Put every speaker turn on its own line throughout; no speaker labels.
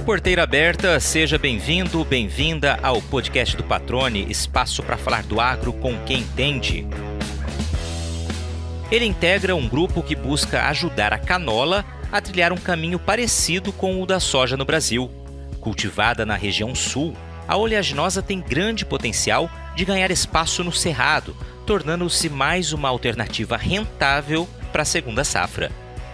Porteira aberta, seja bem-vindo, bem-vinda ao podcast do Patrone, espaço para falar do agro com quem entende. Ele integra um grupo que busca ajudar a canola a trilhar um caminho parecido com o da soja no Brasil. Cultivada na região sul, a oleaginosa tem grande potencial de ganhar espaço no cerrado, tornando-se mais uma alternativa rentável para a segunda safra.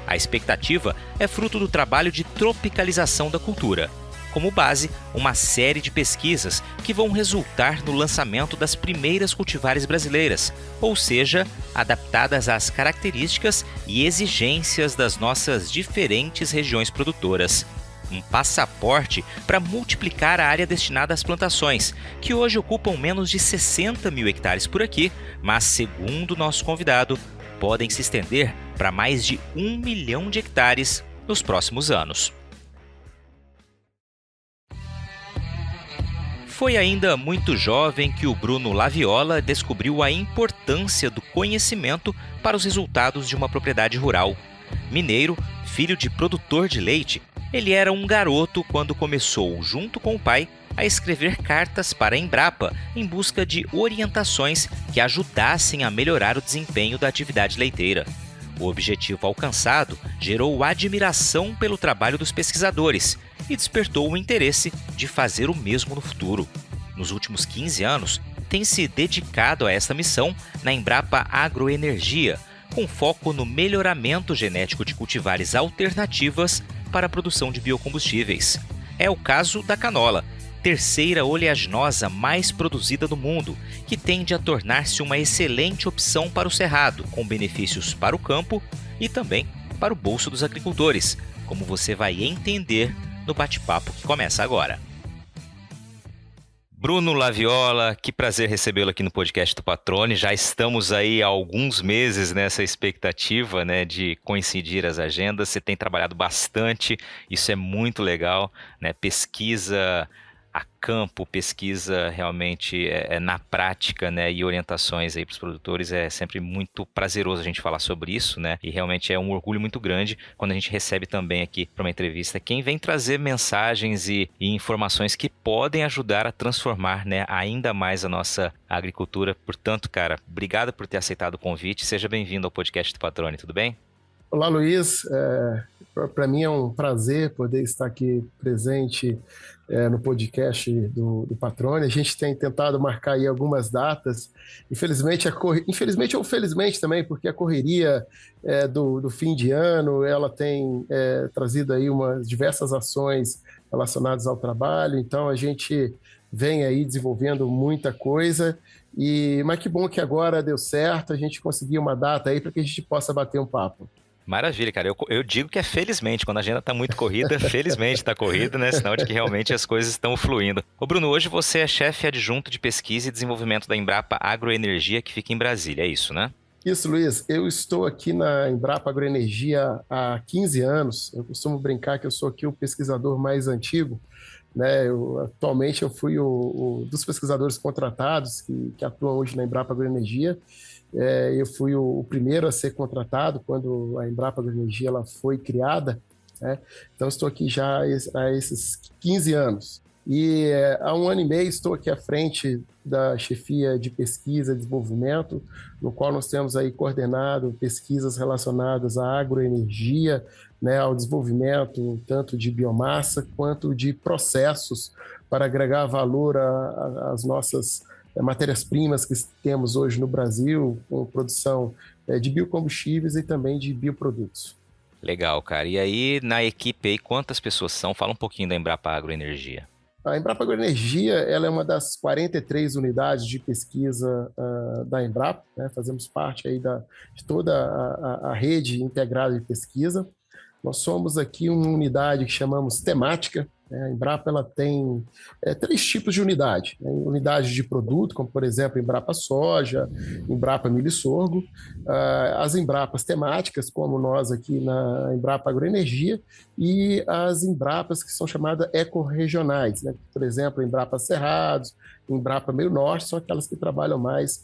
A expectativa é fruto do trabalho de tropicalização da cultura. Como base, uma série de pesquisas que vão resultar no lançamento das primeiras cultivares brasileiras, ou seja, adaptadas às características e exigências das nossas diferentes regiões produtoras. Um passaporte para multiplicar a área destinada às plantações, que hoje ocupam menos de 60 mil hectares por aqui, mas, segundo nosso convidado, podem se estender para mais de 1 milhão de hectares nos próximos anos. Foi ainda muito jovem que o Bruno Laviola descobriu a importância do conhecimento para os resultados de uma propriedade rural. Mineiro, filho de produtor de leite, ele era um garoto quando começou, junto com o pai, a escrever cartas para a Embrapa em busca de orientações que ajudassem a melhorar o desempenho da atividade leiteira. O objetivo alcançado gerou admiração pelo trabalho dos pesquisadores e despertou o interesse de fazer o mesmo no futuro. Nos últimos 15 anos, tem se dedicado a esta missão na Embrapa Agroenergia, com foco no melhoramento genético de cultivares alternativas para a produção de biocombustíveis. É o caso da canola, terceira oleaginosa mais produzida do mundo, que tende a tornar-se uma excelente opção para o cerrado, com benefícios para o campo e também para o bolso dos agricultores, como você vai entender no bate-papo que começa agora. Bruno Laviola, que prazer recebê-lo aqui no podcast do Patrone. Já estamos aí há alguns meses nessa expectativa, né, de coincidir as agendas. Você tem trabalhado bastante, isso é muito legal, né? Pesquisa a campo, pesquisa realmente na prática, né, e orientações aí para os produtores. É sempre muito prazeroso a gente falar sobre isso, né, e realmente é um orgulho muito grande quando a gente recebe também aqui para uma entrevista quem vem trazer mensagens e informações que podem ajudar a transformar, né, ainda mais a nossa agricultura. Portanto, cara, obrigado por ter aceitado o convite. Seja bem-vindo ao podcast do Patrone, tudo bem?
Olá, Luiz. Para mim é um prazer poder estar aqui presente no podcast do Patrone. A gente tem tentado marcar aí algumas datas. Infelizmente ou felizmente também, porque a correria do fim de ano, ela tem trazido aí diversas ações relacionadas ao trabalho. Então, a gente vem aí desenvolvendo muita coisa. Mas que bom que agora deu certo, a gente conseguiu uma data aí para que a gente possa bater um papo.
Maravilha, cara. Eu digo que é felizmente, quando a agenda está muito corrida, felizmente está corrida, né? Sinal de que realmente as coisas estão fluindo. Ô Bruno, hoje você é chefe adjunto de pesquisa e desenvolvimento da Embrapa Agroenergia, que fica em Brasília, é isso, né?
Isso, Luiz. Eu estou aqui na Embrapa Agroenergia há 15 anos. Eu costumo brincar que eu sou aqui o pesquisador mais antigo, né? Atualmente eu fui dos pesquisadores contratados que atuam hoje na Embrapa Agroenergia. Eu fui o primeiro a ser contratado quando a Embrapa Agroenergia ela foi criada, né? Então estou aqui já há esses 15 anos. E há 1 ano e meio estou aqui à frente da chefia de pesquisa e desenvolvimento, no qual nós temos aí coordenado pesquisas relacionadas à agroenergia, né, ao desenvolvimento tanto de biomassa quanto de processos para agregar valor às nossas matérias-primas que temos hoje no Brasil, com produção de biocombustíveis e também de bioprodutos.
Legal, cara. E aí, na equipe aí, quantas pessoas são? Fala um pouquinho da Embrapa Agroenergia.
A Embrapa Agroenergia ela é uma das 43 unidades de pesquisa da Embrapa, né? Fazemos parte aí de toda a rede integrada de pesquisa. Nós somos aqui uma unidade que chamamos temática. A Embrapa ela tem 3 tipos de unidade, né? Unidade de produto, como por exemplo Embrapa Soja, Embrapa Milho e Sorgo, as Embrapas temáticas, como nós aqui na Embrapa Agroenergia, e as Embrapas que são chamadas ecorregionais, né? Por exemplo, Embrapa Cerrados, Embrapa Meio Norte, são aquelas que trabalham mais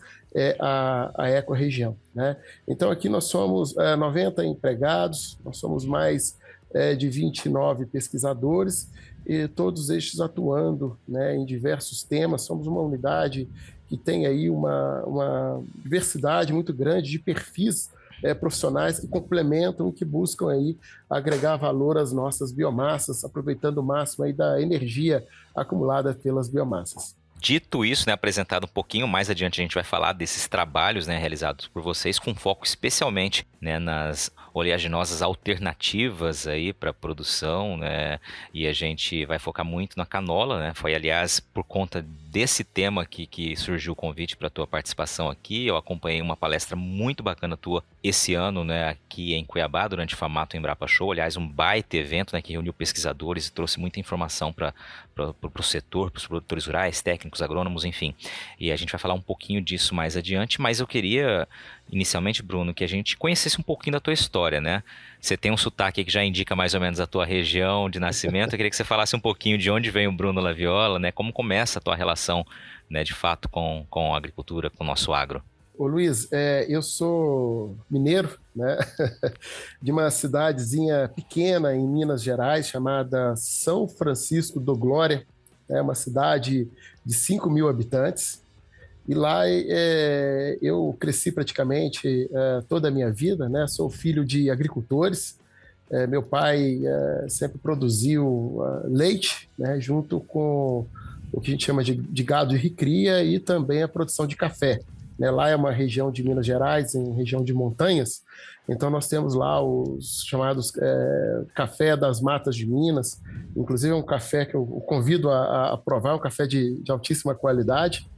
a ecorregião, né? Então aqui nós somos 90 empregados, nós somos mais de 29 pesquisadores, e todos estes atuando, né, em diversos temas. Somos uma unidade que tem aí uma diversidade muito grande de perfis profissionais que complementam e que buscam aí agregar valor às nossas biomassas, aproveitando o máximo aí da energia acumulada pelas biomassas.
Dito isso, né, apresentado um pouquinho mais adiante, a gente vai falar desses trabalhos, né, realizados por vocês, com foco especialmente, né, nas oleaginosas alternativas aí para produção, né, e a gente vai focar muito na canola, né, foi aliás por conta desse tema aqui que surgiu o convite para a tua participação aqui. Eu acompanhei uma palestra muito bacana tua esse ano, né, aqui em Cuiabá, durante o Famato Embrapa Show, aliás, um baita evento, né, que reuniu pesquisadores e trouxe muita informação para o setor, para os produtores rurais, técnicos, agrônomos, enfim. E a gente vai falar um pouquinho disso mais adiante, mas eu queria, inicialmente, Bruno, que a gente conhecesse um pouquinho da tua história, né? Você tem um sotaque que já indica mais ou menos a tua região de nascimento. Eu queria que você falasse um pouquinho de onde vem o Bruno Laviola, né? Como começa a tua relação, né, de fato, com a agricultura, com o nosso agro.
Ô Luiz, eu sou mineiro, né? De uma cidadezinha pequena em Minas Gerais, chamada São Francisco do Glória, é uma cidade de 5.000 habitantes, e lá eu cresci praticamente toda a minha vida, né? Sou filho de agricultores. Meu pai sempre produziu leite, né? Junto com o que a gente chama de gado de recria e também a produção de café. Lá é uma região de Minas Gerais, em região de montanhas, então nós temos lá os chamados café das matas de Minas, inclusive é um café que eu convido a provar, um café de altíssima qualidade.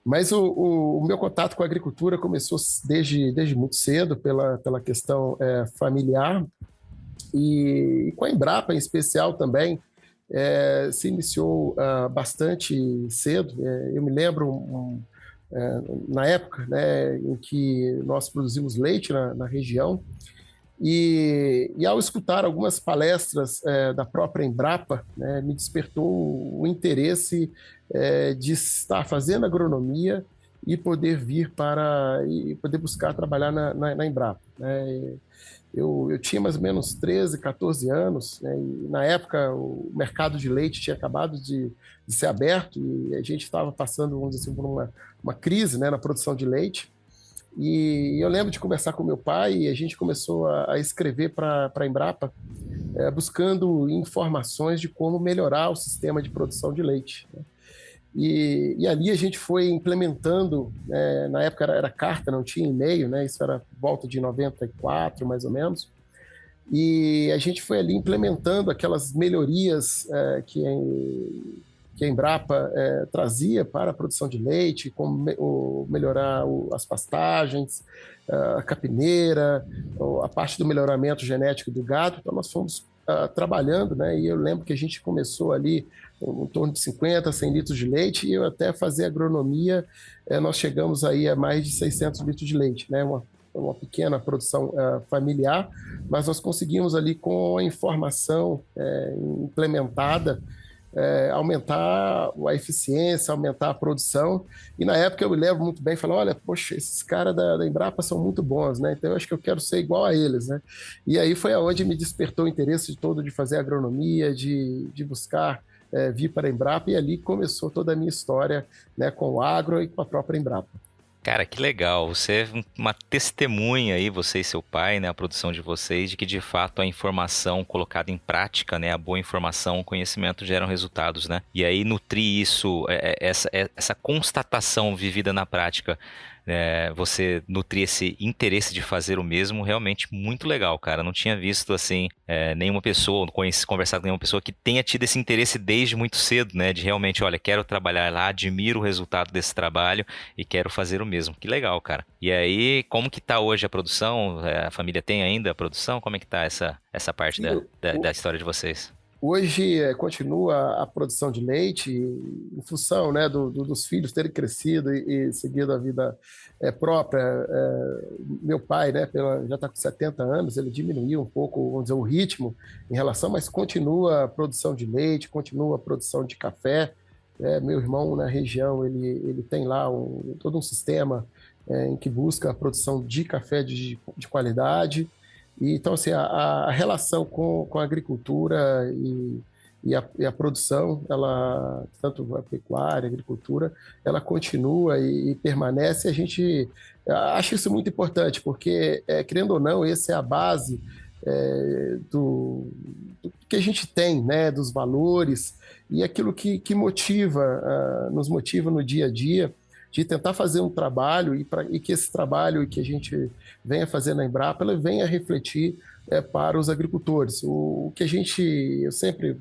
Mas o meu contato com a agricultura começou desde muito cedo, pela questão familiar, e com a Embrapa em especial também, se iniciou bastante cedo. Eu me lembro na época, né, em que nós produzimos leite na região, e ao escutar algumas palestras da própria Embrapa, né, me despertou o interesse de estar fazendo agronomia e poder poder buscar trabalhar na Embrapa, né. Eu tinha mais ou menos 13, 14 anos, né, e na época o mercado de leite tinha acabado de ser aberto e a gente estava passando, vamos dizer assim, por uma crise, né, na produção de leite. E eu lembro de conversar com meu pai e a gente começou a escrever para a Embrapa, buscando informações de como melhorar o sistema de produção de leite, né? E ali a gente foi implementando, na época era carta, não tinha e-mail, né? Isso era volta de 94, mais ou menos. E a gente foi ali implementando aquelas melhorias que a Embrapa trazia para a produção de leite, como melhorar as pastagens, a capineira, a parte do melhoramento genético do gado. Então nós fomos trabalhando, né? E eu lembro que a gente começou ali em torno de 50, 100 litros de leite, e eu até fazer agronomia, nós chegamos aí a mais de 600 litros de leite, né? Uma pequena produção familiar, mas nós conseguimos ali, com a informação implementada, aumentar a eficiência, aumentar a produção. E na época eu me lembro muito bem, falei, olha, poxa, esses caras da Embrapa são muito bons, né? Então eu acho que eu quero ser igual a eles, né? E aí foi aonde me despertou o interesse todo de fazer agronomia, de buscar vir para a Embrapa, e ali começou toda a minha história, né, com o agro e com a própria Embrapa.
Cara, que legal. Você é uma testemunha aí, você e seu pai, né, a produção de vocês, de que de fato a informação colocada em prática, né, a boa informação, o conhecimento geram resultados, né? E aí nutrir isso, essa constatação vivida na prática, você nutrir esse interesse de fazer o mesmo, realmente muito legal, cara. Não tinha visto, assim, nenhuma pessoa, conversado com nenhuma pessoa que tenha tido esse interesse desde muito cedo, né? De realmente, olha, quero trabalhar lá, admiro o resultado desse trabalho e quero fazer o mesmo. Que legal, cara. E aí, como que tá hoje a produção? A família tem ainda a produção? Como é que tá essa parte da história de vocês?
Hoje continua a produção de leite em função, né, dos filhos terem crescido e seguido a vida própria. Meu pai, né, já está com 70 anos, ele diminuiu um pouco, vamos dizer, o ritmo em relação, mas continua a produção de leite, continua a produção de café. Meu irmão na região, ele tem lá todo um sistema em que busca a produção de café de qualidade. Então, assim, a relação com a agricultura e a produção, ela, tanto a pecuária, a agricultura, ela continua e permanece. A gente acha isso muito importante, porque, querendo ou não, essa é a base do que a gente tem, né, dos valores e aquilo que motiva, nos motiva no dia a dia, de tentar fazer um trabalho e que esse trabalho que a gente venha fazer na Embrapa, ela venha refletir para os agricultores. O que eu sempre,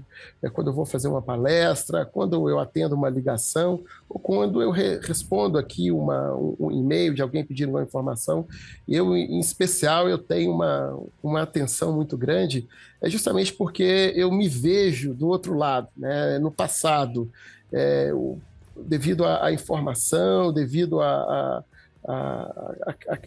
quando eu vou fazer uma palestra, quando eu atendo uma ligação, ou quando eu respondo aqui um e-mail de alguém pedindo uma informação, em especial, eu tenho uma atenção muito grande, justamente porque eu me vejo do outro lado, né? No passado, devido à informação, devido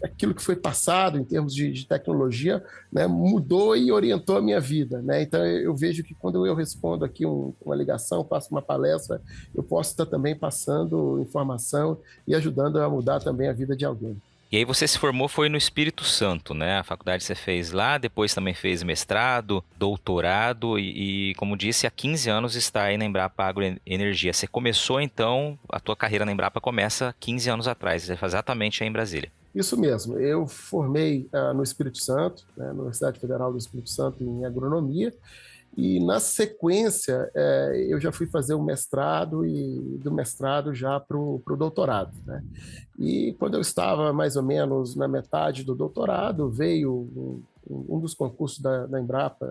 aquilo que foi passado em termos de tecnologia, né, mudou e orientou a minha vida, né? Então eu vejo que quando eu respondo aqui uma ligação, faço uma palestra, eu posso estar também passando informação e ajudando a mudar também a vida de alguém.
E aí você se formou foi no Espírito Santo, né? A faculdade você fez lá, depois também fez mestrado, doutorado e como disse, há 15 anos está aí na Embrapa Agroenergia. Você começou então, a tua carreira na Embrapa começa 15 anos atrás, exatamente aí em Brasília.
Isso mesmo, eu formei no Espírito Santo, né, na Universidade Federal do Espírito Santo em agronomia, e na sequência eu já fui fazer o mestrado e do mestrado já para o doutorado, né? E quando eu estava mais ou menos na metade do doutorado, veio um dos concursos da Embrapa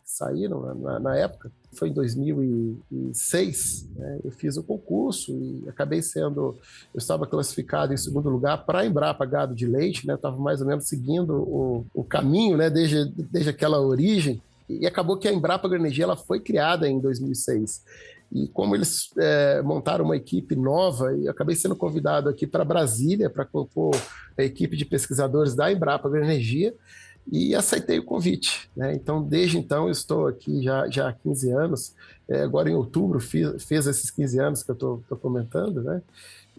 que saíram na época, foi em 2006, né? Eu fiz o concurso e acabei eu estava classificado em segundo lugar para a Embrapa Gado de Leite, né? Eu estava mais ou menos seguindo o caminho, né? Desde aquela origem. E acabou que a Embrapa Agroenergia ela foi criada em 2006. E como eles montaram uma equipe nova, eu acabei sendo convidado aqui para Brasília para compor a equipe de pesquisadores da Embrapa Agroenergia e aceitei o convite, né? Então, desde então, eu estou aqui já há 15 anos. Agora, em outubro, fez esses 15 anos que eu estou comentando, né?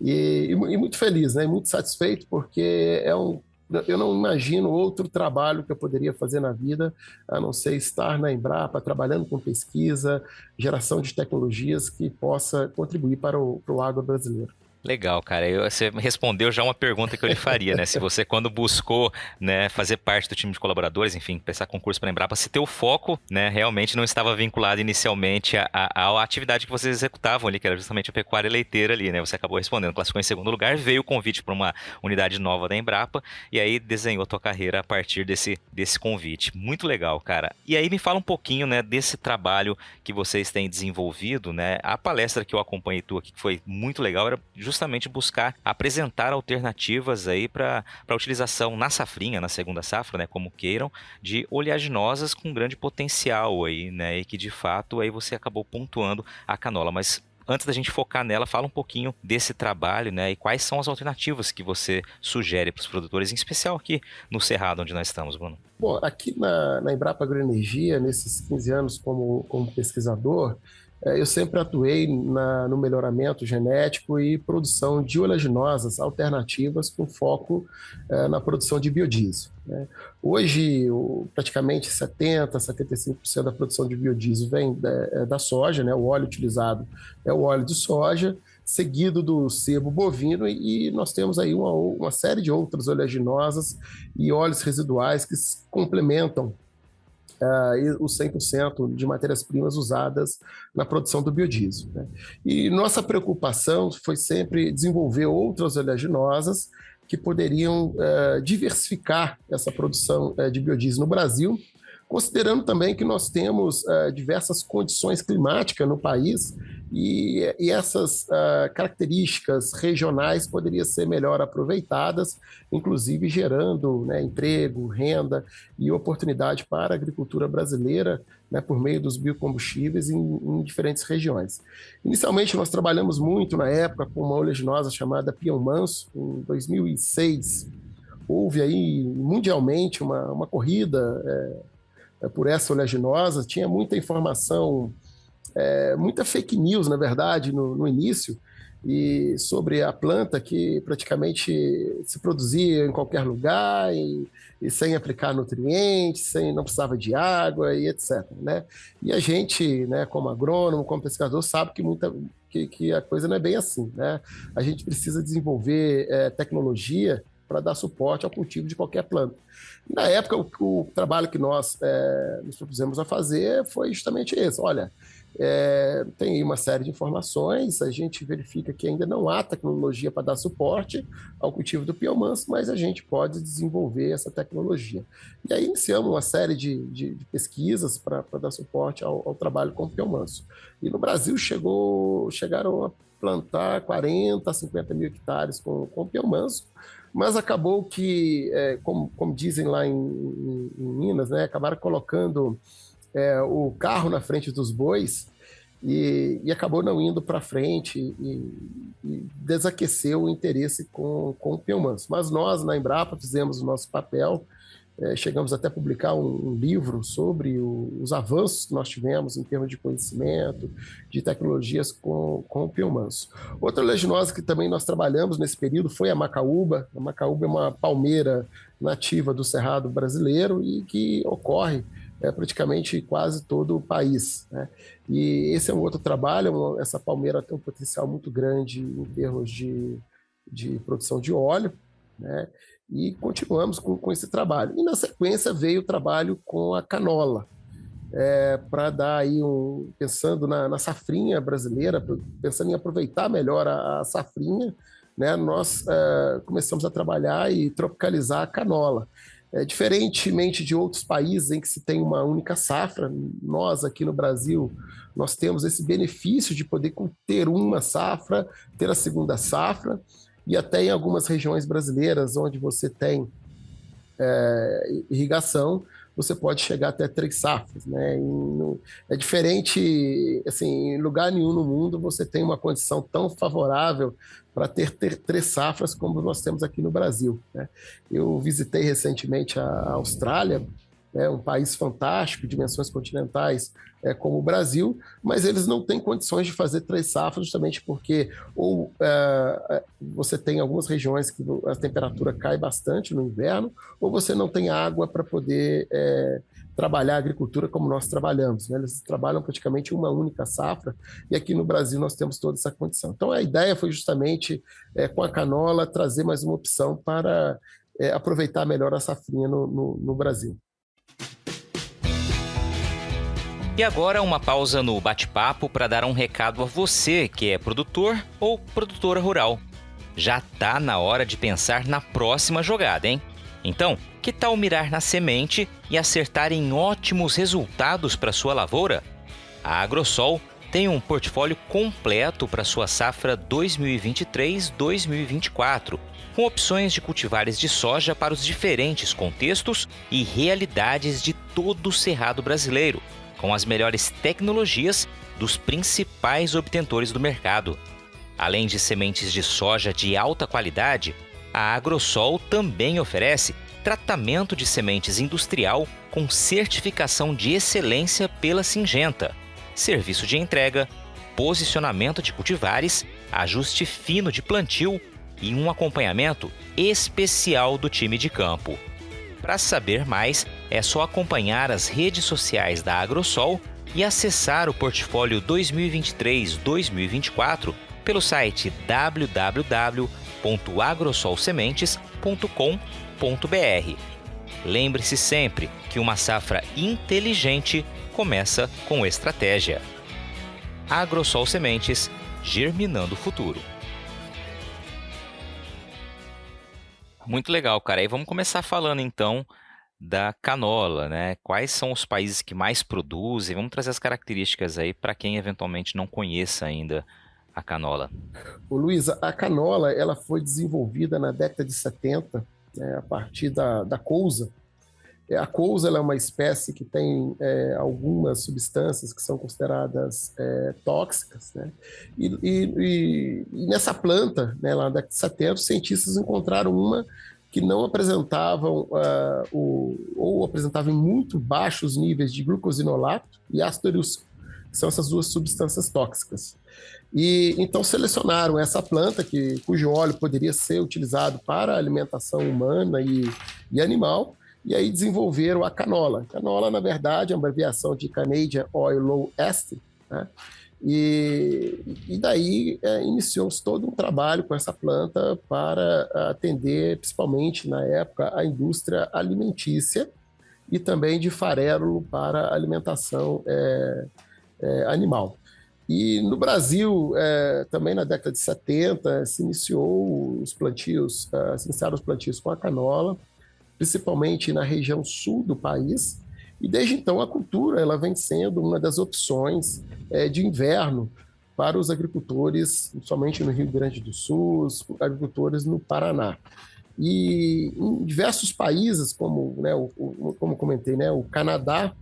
E muito feliz, né? Muito satisfeito, porque eu não imagino outro trabalho que eu poderia fazer na vida, a não ser estar na Embrapa, trabalhando com pesquisa, geração de tecnologias que possa contribuir para o agro brasileiro.
Legal, cara. Você respondeu já uma pergunta que eu lhe faria, né? Se você, quando buscou, né, fazer parte do time de colaboradores, enfim, prestar concurso para a Embrapa, se teu foco, né, realmente não estava vinculado inicialmente à atividade que vocês executavam ali, que era justamente a pecuária leiteira ali, né? Você acabou respondendo, classificou em segundo lugar, veio o convite para uma unidade nova da Embrapa e aí desenhou a tua carreira a partir desse convite. Muito legal, cara. E aí me fala um pouquinho, né, desse trabalho que vocês têm desenvolvido, né? A palestra que eu acompanhei tua aqui, que foi muito legal, era justamente buscar apresentar alternativas aí para a utilização na safrinha, na segunda safra, né, como queiram, de oleaginosas com grande potencial aí, né, e que de fato aí você acabou pontuando a canola. Mas antes da gente focar nela, fala um pouquinho desse trabalho, né, e quais são as alternativas que você sugere para os produtores, em especial aqui no Cerrado, onde nós estamos, Bruno.
Bom, aqui na Embrapa Agroenergia, nesses 15 anos como pesquisador, eu sempre atuei no melhoramento genético e produção de oleaginosas alternativas com foco na produção de biodiesel, né? Hoje, praticamente 75% da produção de biodiesel vem da soja, né? O óleo utilizado é o óleo de soja, seguido do sebo bovino, e nós temos aí uma série de outras oleaginosas e óleos residuais que complementam os 100% de matérias-primas usadas na produção do biodiesel, né? E nossa preocupação foi sempre desenvolver outras oleaginosas que poderiam diversificar essa produção de biodiesel no Brasil, considerando também que nós temos diversas condições climáticas no país e essas características regionais poderiam ser melhor aproveitadas, inclusive gerando, né, emprego, renda e oportunidade para a agricultura brasileira, né, por meio dos biocombustíveis em diferentes regiões. Inicialmente, nós trabalhamos muito na época com uma oleaginosa chamada Pião Manso, em 2006. Houve aí mundialmente uma corrida por essa oleaginosa, tinha muita informação, muita fake news, na verdade, no início, e sobre a planta que praticamente se produzia em qualquer lugar e sem aplicar nutrientes, não precisava de água e etc. Né? E a gente, né, como agrônomo, como pesquisador, sabe que a coisa não é bem assim. Né? A gente precisa desenvolver tecnologia para dar suporte ao cultivo de qualquer planta. Na época, o trabalho que nós nos propusemos a fazer foi justamente esse. Olha, tem aí uma série de informações, a gente verifica que ainda não há tecnologia para dar suporte ao cultivo do pião-manso, mas a gente pode desenvolver essa tecnologia. E aí iniciamos uma série de pesquisas para dar suporte ao trabalho com o pião-manso. E no Brasil chegaram a plantar 40, 50 mil hectares com o pião-manso, mas acabou que, como dizem lá em Minas, né, acabaram colocando o carro na frente dos bois e acabou não indo para frente e desaqueceu o interesse com o pião-manso. Mas nós, na Embrapa, fizemos o nosso papel, chegamos até a publicar um livro sobre os avanços que nós tivemos em termos de conhecimento, de tecnologias com o pião-manso. Outra leginosa que também nós trabalhamos nesse período foi a macaúba. A macaúba é uma palmeira nativa do Cerrado brasileiro e que ocorre praticamente quase todo o país. Né? E esse é um outro trabalho, essa palmeira tem um potencial muito grande em termos de produção de óleo, né? E continuamos com esse trabalho. E na sequência veio o trabalho com a canola, para dar aí pensando na safrinha brasileira, pensando em aproveitar melhor a safrinha, né? Nós começamos a trabalhar e tropicalizar a canola. Diferentemente de outros países em que se tem uma única safra, nós aqui no Brasil, nós temos esse benefício de poder ter uma safra, ter a segunda safra, e até em algumas regiões brasileiras, onde você tem irrigação, você pode chegar até 3 safras. Né? É diferente, assim, em lugar nenhum no mundo você tem uma condição tão favorável para ter 3 safras como nós temos aqui no Brasil. Né? Eu visitei recentemente a Austrália, um país fantástico, dimensões continentais como o Brasil, mas eles não têm condições de fazer 3 safras justamente porque ou você tem algumas regiões que a temperatura cai bastante no inverno, ou você não tem água para poder trabalhar a agricultura como nós trabalhamos. Né? Eles trabalham praticamente uma única safra e aqui no Brasil nós temos toda essa condição. Então a ideia foi justamente, com a canola, trazer mais uma opção para aproveitar melhor a safrinha no Brasil.
E agora uma pausa no bate-papo para dar um recado a você que é produtor ou produtora rural. Já tá na hora de pensar na próxima jogada, hein? Então, que tal mirar na semente e acertar em ótimos resultados para sua lavoura? A Agrosol tem um portfólio completo para sua safra 2023-2024, com opções de cultivares de soja para os diferentes contextos e realidades de todo o cerrado brasileiro, com as melhores tecnologias dos principais obtentores do mercado. Além de sementes de soja de alta qualidade, a Agrosol também oferece tratamento de sementes industrial com certificação de excelência pela Syngenta, serviço de entrega, posicionamento de cultivares, ajuste fino de plantio e um acompanhamento especial do time de campo. Para saber mais, é só acompanhar as redes sociais da Agrosol e acessar o portfólio 2023-2024 pelo site www.agrosolsementes.com.br. Lembre-se sempre que uma safra inteligente começa com estratégia. Agrosol Sementes, germinando o futuro. Muito legal, cara. E vamos começar falando então da canola, né? Quais são os países que mais produzem? Vamos trazer as características aí para quem eventualmente não conheça ainda a canola.
Ô, Luísa, a canola ela foi desenvolvida na década de 70, a partir da couza. A couza ela é uma espécie que tem algumas substâncias que são consideradas tóxicas, né? E nessa planta, né, lá na década de 70, os cientistas encontraram uma que não apresentavam ou apresentavam em muito baixos níveis de glucosinolato e ácido eúrico. que são essas duas substâncias tóxicas. E então selecionaram essa planta, cujo óleo poderia ser utilizado para alimentação humana e animal, e aí desenvolveram a canola. Canola, na verdade, é uma abreviação de Canadian Oil Low Ester, né? E daí iniciou-se todo um trabalho com essa planta para atender, principalmente na época, a indústria alimentícia e também de farelo para alimentação animal. E no Brasil, também na década de 70, se iniciaram os plantios com a canola, principalmente na região sul do país, e desde então a cultura ela vem sendo uma das opções de inverno para os agricultores, somente no Rio Grande do Sul, os agricultores no Paraná. E em diversos países, como comentei, né, o Canadá,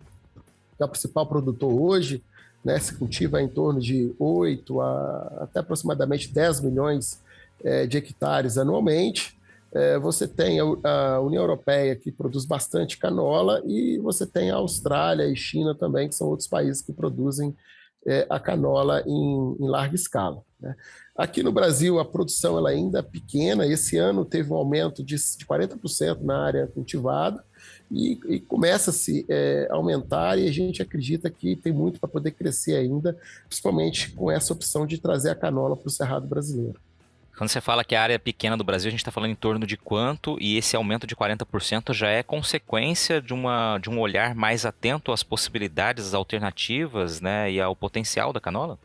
que é o principal produtor hoje, né, se cultiva em torno de 8 a até aproximadamente 10 milhões de hectares anualmente. Você tem a União Europeia, que produz bastante canola, e você tem a Austrália e China também, que são outros países que produzem a canola em larga escala, né? Aqui no Brasil, a produção ela ainda é pequena. Esse ano teve um aumento de 40% na área cultivada e começa-se a aumentar, e a gente acredita que tem muito para poder crescer ainda, principalmente com essa opção de trazer a canola para o Cerrado brasileiro.
Quando você fala que a área é pequena do Brasil, a gente está falando em torno de quanto? E esse aumento de 40% já é consequência de um olhar mais atento às possibilidades, às alternativas, né, e ao potencial da canola?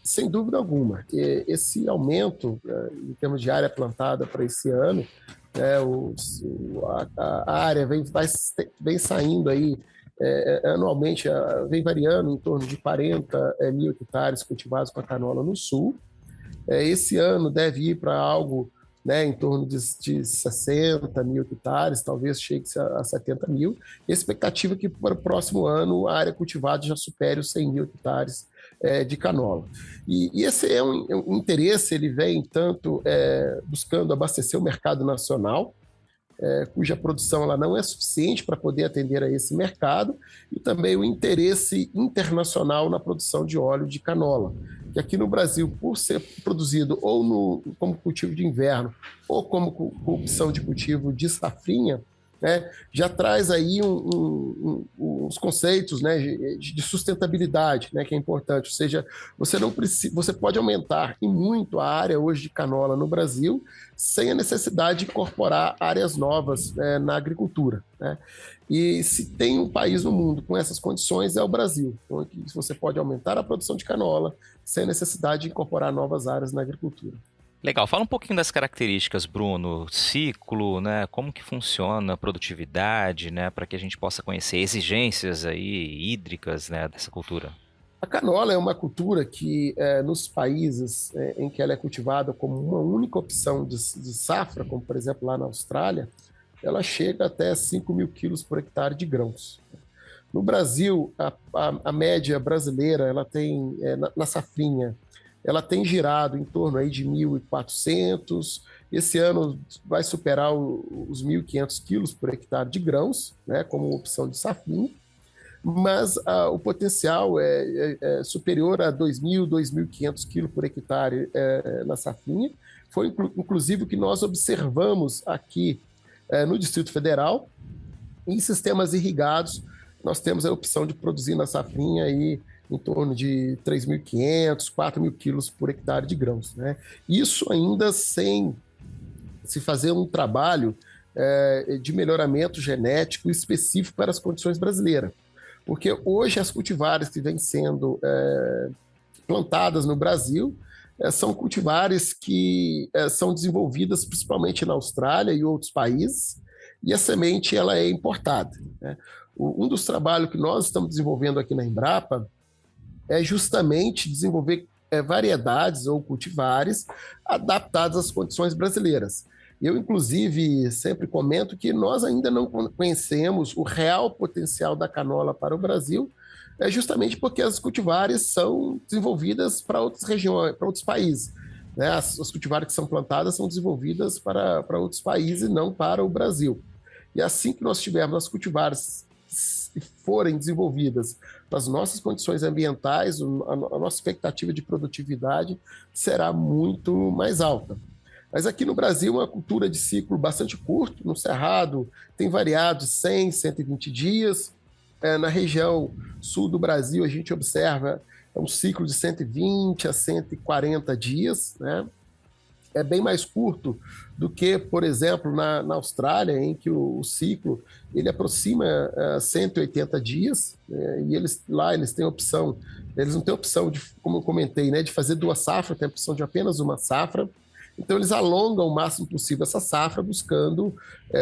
Sem dúvida alguma. Esse aumento em termos de área plantada para esse ano, a área vem saindo aí anualmente, vem variando em torno de 40 mil hectares cultivados com a canola no sul. Esse ano deve ir para algo, né, em torno de 60 mil hectares, talvez chegue a 70 mil. E a expectativa é que para o próximo ano a área cultivada já supere os 100 mil hectares de canola. E esse é um interesse, ele vem tanto buscando abastecer o mercado nacional, cuja produção ela não é suficiente para poder atender a esse mercado, e também o interesse internacional na produção de óleo de canola, que aqui no Brasil, por ser produzido ou como cultivo de inverno ou como opção de cultivo de safrinha, né, já traz aí os conceitos, né, de sustentabilidade, né, que é importante. Ou seja, você pode aumentar em muito a área hoje de canola no Brasil sem a necessidade de incorporar áreas novas na agricultura, né? E se tem um país no mundo com essas condições, é o Brasil. Então, aqui você pode aumentar a produção de canola sem necessidade de incorporar novas áreas na agricultura.
Legal, fala um pouquinho das características, Bruno, ciclo, né, como que funciona a produtividade, né, para que a gente possa conhecer exigências aí hídricas, né, dessa cultura.
A canola é uma cultura que, nos países em que ela é cultivada como uma única opção de safra, como por exemplo lá na Austrália, ela chega até 5 mil quilos por hectare de grãos. No Brasil, a média brasileira, ela tem, na safrinha, ela tem girado em torno aí de 1.400, esse ano vai superar os 1.500 quilos por hectare de grãos, né, como opção de safrinha, mas o potencial é superior a 2.000, 2.500 quilos por hectare na safrinha. Foi inclusive o que nós observamos aqui no Distrito Federal. Em sistemas irrigados, nós temos a opção de produzir na safrinha aí em torno de 3.500, 4.000 quilos por hectare de grãos, né? Isso ainda sem se fazer um trabalho de melhoramento genético específico para as condições brasileiras. Porque hoje as cultivares que vêm sendo plantadas no Brasil são cultivares que são desenvolvidas principalmente na Austrália e outros países, e a semente ela é importada, né? Um dos trabalhos que nós estamos desenvolvendo aqui na Embrapa é justamente desenvolver variedades ou cultivares adaptadas às condições brasileiras. Eu, inclusive, sempre comento que nós ainda não conhecemos o real potencial da canola para o Brasil, justamente porque as cultivares são desenvolvidas para outras regiões, para outros países, né? As cultivares que são plantadas são desenvolvidas para outros países e não para o Brasil. E assim que nós tivermos as cultivares se forem desenvolvidas nas nossas condições ambientais, a nossa expectativa de produtividade será muito mais alta. Mas aqui no Brasil, uma cultura de ciclo bastante curto, no Cerrado tem variado de 100, 120 dias. Na região sul do Brasil, a gente observa um ciclo de 120 a 140 dias, né? É bem mais curto do que, por exemplo, na Austrália, em que o ciclo ele aproxima 180 dias, e eles têm opção, eles não têm opção, como eu comentei, né, de fazer 2 safras, tem a opção de apenas 1 safra. Então, eles alongam o máximo possível essa safra, buscando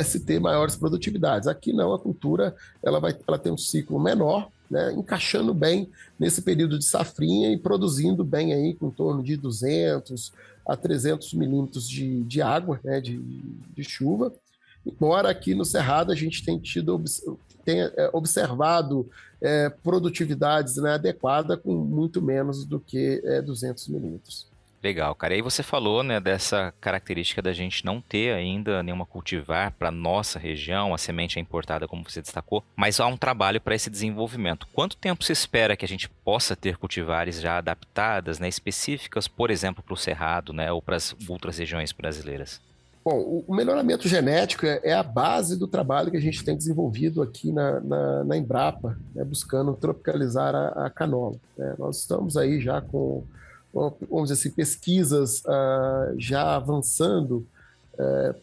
se ter maiores produtividades. Aqui não, a cultura ela tem um ciclo menor, né, encaixando bem nesse período de safrinha e produzindo bem aí com em torno de 200 a 300 milímetros de água, né, de chuva. Embora aqui no Cerrado a gente tenha observado produtividades, né, adequadas com muito menos do que 200 milímetros.
Legal, cara. E aí você falou, né, dessa característica da gente não ter ainda nenhuma cultivar para nossa região, a semente é importada, como você destacou, mas há um trabalho para esse desenvolvimento. Quanto tempo se espera que a gente possa ter cultivares já adaptadas, né, específicas, por exemplo, para o Cerrado, né, ou para as outras regiões brasileiras?
Bom, o melhoramento genético é a base do trabalho que a gente tem desenvolvido aqui na Embrapa, né, buscando tropicalizar a canola, né? Nós estamos aí já com, vamos dizer assim, pesquisas já avançando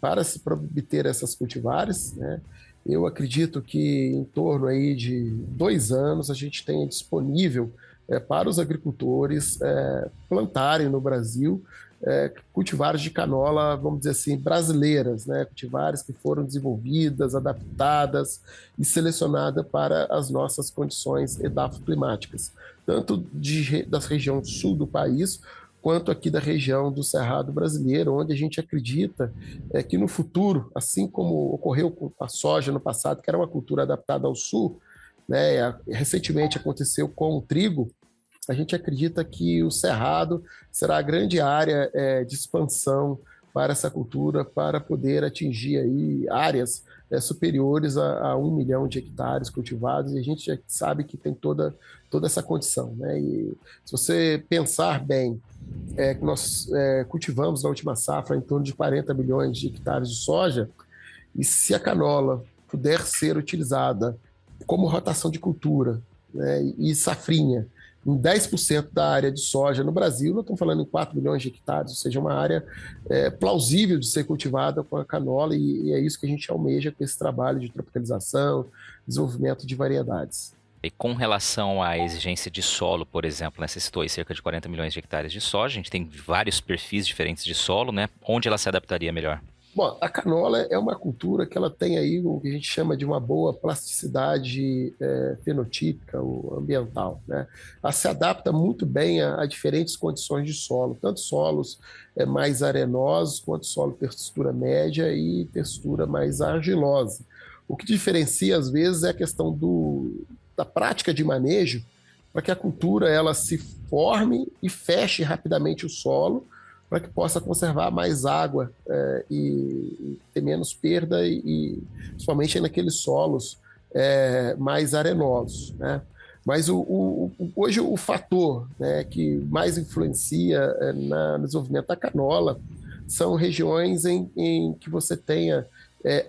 para se obter essas cultivares, né? Eu acredito que em torno aí de 2 anos a gente tenha disponível para os agricultores plantarem no Brasil cultivares de canola, vamos dizer assim, brasileiras, né? Cultivares que foram desenvolvidas, adaptadas e selecionadas para as nossas condições edafoclimáticas, tanto da região sul do país, quanto aqui da região do Cerrado brasileiro, onde a gente acredita que no futuro, assim como ocorreu com a soja no passado, que era uma cultura adaptada ao sul, né? Recentemente aconteceu com o trigo. A gente acredita que o Cerrado será a grande área de expansão para essa cultura, para poder atingir aí áreas superiores a 1 milhão de hectares cultivados, e a gente já sabe que tem toda essa condição, né? E se você pensar bem, que nós cultivamos na última safra em torno de 40 milhões de hectares de soja, e se a canola puder ser utilizada como rotação de cultura, né, e safrinha, em 10% da área de soja no Brasil, nós estamos falando em 4 milhões de hectares, ou seja, uma área plausível de ser cultivada com a canola, e é isso que a gente almeja com esse trabalho de tropicalização, desenvolvimento de variedades.
E com relação à exigência de solo, por exemplo, né, você citou aí cerca de 40 milhões de hectares de soja, a gente tem vários perfis diferentes de solo, né? Onde ela se adaptaria melhor?
Bom, a canola é uma cultura que ela tem aí o que a gente chama de uma boa plasticidade fenotípica ou ambiental, né? Ela se adapta muito bem a diferentes condições de solo, tanto solos mais arenosos, quanto solo textura média e textura mais argilosa. O que diferencia, às vezes, é a questão da prática de manejo, para que a cultura ela se forme e feche rapidamente o solo, para que possa conservar mais água e ter menos perda, e principalmente naqueles solos mais arenosos, né? Mas hoje o fator, né, que mais influencia no desenvolvimento da canola são regiões em que você tenha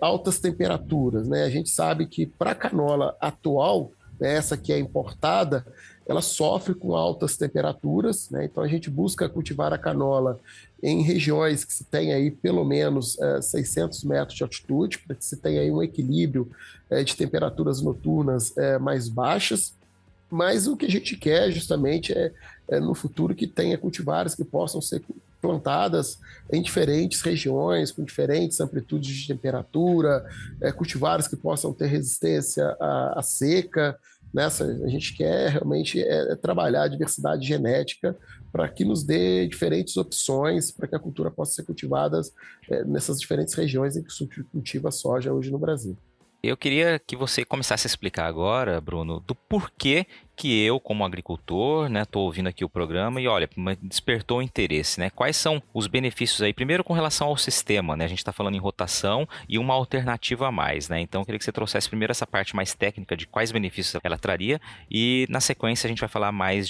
altas temperaturas, né? A gente sabe que para a canola atual, né, essa que é importada, ela sofre com altas temperaturas, né? Então a gente busca cultivar a canola em regiões que se tem aí pelo menos 600 metros de altitude, para que se tenha aí um equilíbrio de temperaturas noturnas mais baixas. Mas o que a gente quer justamente no futuro que tenha cultivares que possam ser plantadas em diferentes regiões, com diferentes amplitudes de temperatura, cultivares que possam ter resistência à seca. Nessa, a gente quer realmente trabalhar a diversidade genética para que nos dê diferentes opções para que a cultura possa ser cultivada nessas diferentes regiões em que se cultiva a soja hoje no Brasil.
Eu queria que você começasse a explicar agora, Bruno, do porquê que eu, como agricultor, né, tô ouvindo aqui o programa e olha, me despertou o interesse, né? Quais são os benefícios aí? Primeiro, com relação ao sistema, né? A gente está falando em rotação e uma alternativa a mais, né? Então, eu queria que você trouxesse primeiro essa parte mais técnica de quais benefícios ela traria e, na sequência, a gente vai falar mais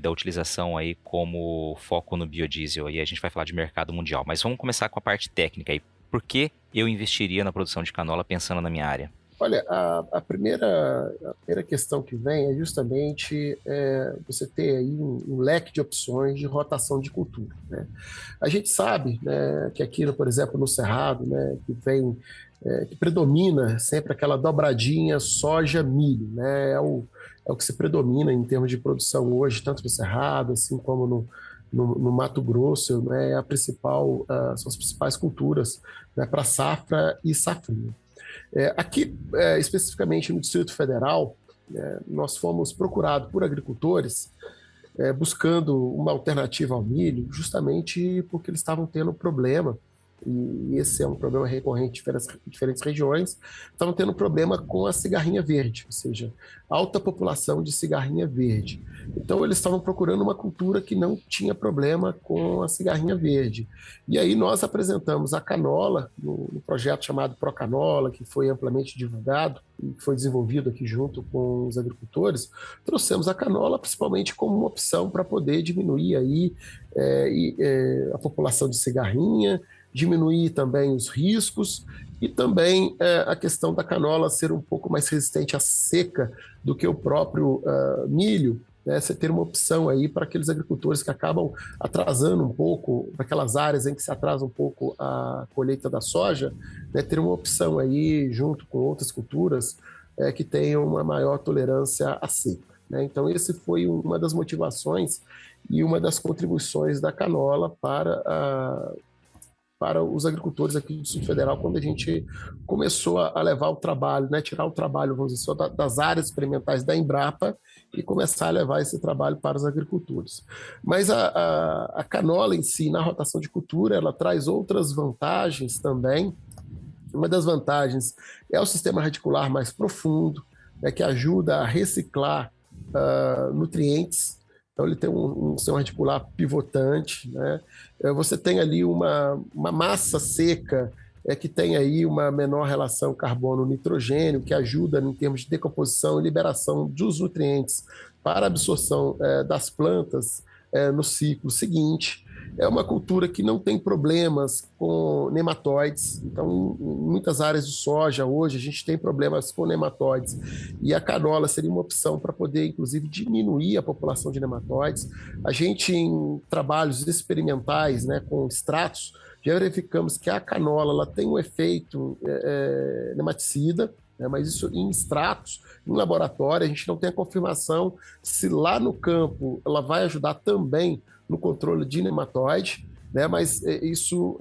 da utilização aí como foco no biodiesel e a gente vai falar de mercado mundial. Mas vamos começar com a parte técnica aí. Por que eu investiria na produção de canola pensando na minha área?
Olha, a primeira questão que vem é justamente você ter aí um leque de opções de rotação de cultura, né? A gente sabe, né, que aqui, por exemplo, no Cerrado, né, que predomina sempre aquela dobradinha soja-milho, né? É o que se predomina em termos de produção hoje, tanto no Cerrado, assim como no Mato Grosso, né? São as principais culturas, né, para safra e safrinha. Aqui, especificamente no Distrito Federal, nós fomos procurados por agricultores buscando uma alternativa ao milho, justamente porque eles estavam tendo problema, e esse é um problema recorrente em diferentes regiões, estavam tendo problema com a cigarrinha verde, ou seja, alta população de cigarrinha verde. Então, eles estavam procurando uma cultura que não tinha problema com a cigarrinha verde. E aí nós apresentamos a canola no projeto chamado Procanola, que foi amplamente divulgado e foi desenvolvido aqui junto com os agricultores. Trouxemos a canola principalmente como uma opção para poder diminuir aí a população de cigarrinha, diminuir também os riscos e também a questão da canola ser um pouco mais resistente à seca do que o próprio milho, né? Você ter uma opção aí para aqueles agricultores que acabam atrasando um pouco, naquelas áreas em que se atrasa um pouco a colheita da soja, né? Ter uma opção aí junto com outras culturas que tenham uma maior tolerância à seca, né? Então, esse foi uma das motivações e uma das contribuições da canola para os agricultores aqui do Distrito Federal, quando a gente começou a levar o trabalho, né, tirar o trabalho, vamos dizer, só das áreas experimentais da Embrapa e começar a levar esse trabalho para os agricultores. Mas a canola em si, na rotação de cultura, ela traz outras vantagens também. Uma das vantagens é o sistema radicular mais profundo, né, que ajuda a reciclar nutrientes. Então, ele tem um sistema radicular pivotante, né? Você tem ali uma massa seca que tem aí uma menor relação carbono-nitrogênio, que ajuda em termos de decomposição e liberação dos nutrientes para a absorção das plantas no ciclo seguinte. É uma cultura que não tem problemas com nematóides. Então, em muitas áreas de soja hoje, a gente tem problemas com nematóides. E a canola seria uma opção para poder, inclusive, diminuir a população de nematóides. A gente, em trabalhos experimentais, né, com extratos, já verificamos que a canola ela tem um efeito nematicida, mas isso em extratos, em laboratório, a gente não tem a confirmação se lá no campo ela vai ajudar também no controle de nematóide, né? Mas isso,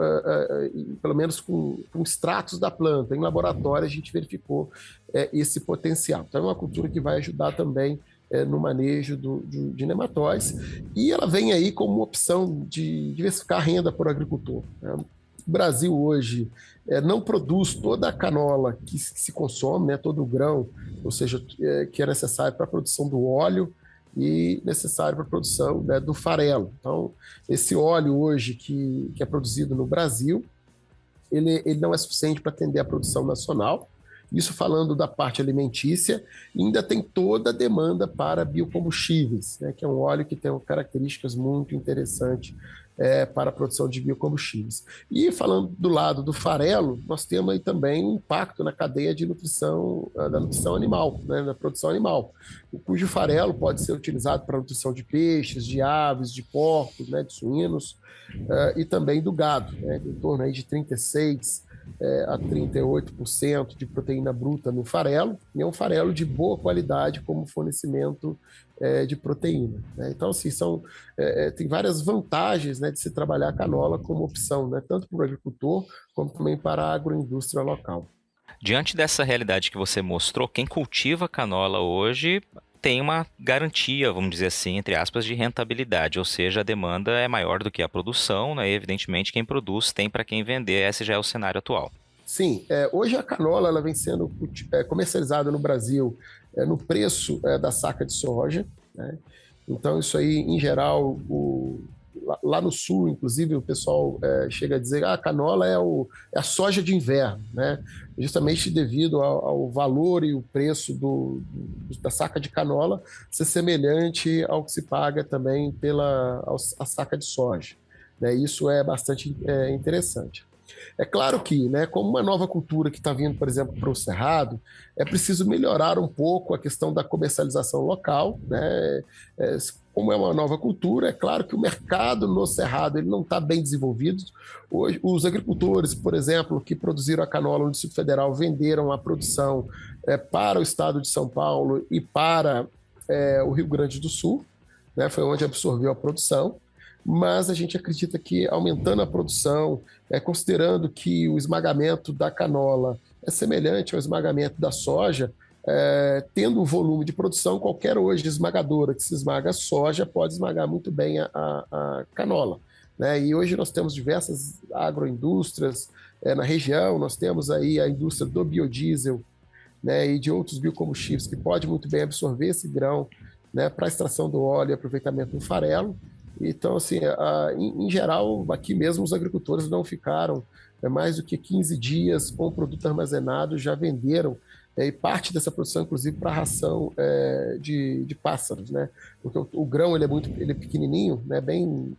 pelo menos com extratos da planta, em laboratório, a gente verificou esse potencial. Então, é uma cultura que vai ajudar também no manejo de nematóides, e ela vem aí como uma opção de diversificar a renda para o agricultor, né? O Brasil hoje não produz toda a canola que se consome, né, todo o grão, ou seja, que é necessário para a produção do óleo e necessário para a produção, né, do farelo. Então, esse óleo hoje que é produzido no Brasil, ele não é suficiente para atender a produção nacional. Isso falando da parte alimentícia, ainda tem toda a demanda para biocombustíveis, né, que é um óleo que tem características muito interessantes para a produção de biocombustíveis. E falando do lado do farelo, nós temos aí também um impacto na cadeia de nutrição, da nutrição animal, né, da produção animal, cujo farelo pode ser utilizado para a nutrição de peixes, de aves, de porcos, né, de suínos, e também do gado, né, em torno aí de 36% a 38% de proteína bruta no farelo, e é um farelo de boa qualidade como fornecimento de proteína, né? Então, assim, tem várias vantagens, né, de se trabalhar a canola como opção, né, tanto para o agricultor como também para a agroindústria local.
Diante dessa realidade que você mostrou, quem cultiva canola hoje tem uma garantia, vamos dizer assim, entre aspas, de rentabilidade, ou seja, a demanda é maior do que a produção, né? E, evidentemente, quem produz tem para quem vender, esse já é o cenário atual.
Sim, hoje a canola ela vem sendo comercializada no Brasil no preço da saca de soja, né? Então, isso aí, em geral, lá no sul, inclusive, o pessoal chega a dizer que a canola é a soja de inverno, né? Justamente devido ao valor e o preço da saca de canola ser semelhante ao que se paga também a saca de soja, né? Isso é bastante interessante. É claro que, né, como uma nova cultura que está vindo, por exemplo, para o Cerrado, é preciso melhorar um pouco a questão da comercialização local, né? Como é uma nova cultura, é claro que o mercado no Cerrado ele não está bem desenvolvido. Hoje, os agricultores, por exemplo, que produziram a canola no Distrito Federal, venderam a produção para o estado de São Paulo e para o Rio Grande do Sul, né? Foi onde absorveu a produção, mas a gente acredita que aumentando a produção, considerando que o esmagamento da canola é semelhante ao esmagamento da soja, tendo o volume de produção, qualquer hoje esmagadora que se esmaga a soja pode esmagar muito bem a canola, né? E hoje nós temos diversas agroindústrias na região, nós temos aí a indústria do biodiesel, né, e de outros biocombustíveis que pode muito bem absorver esse grão, né, para extração do óleo e aproveitamento do farelo. Então, assim, em geral, aqui mesmo os agricultores não ficaram mais do que 15 dias com o produto armazenado, já venderam e parte dessa produção, inclusive, para ração de pássaros, né? Porque o grão ele é pequenininho, né? Bem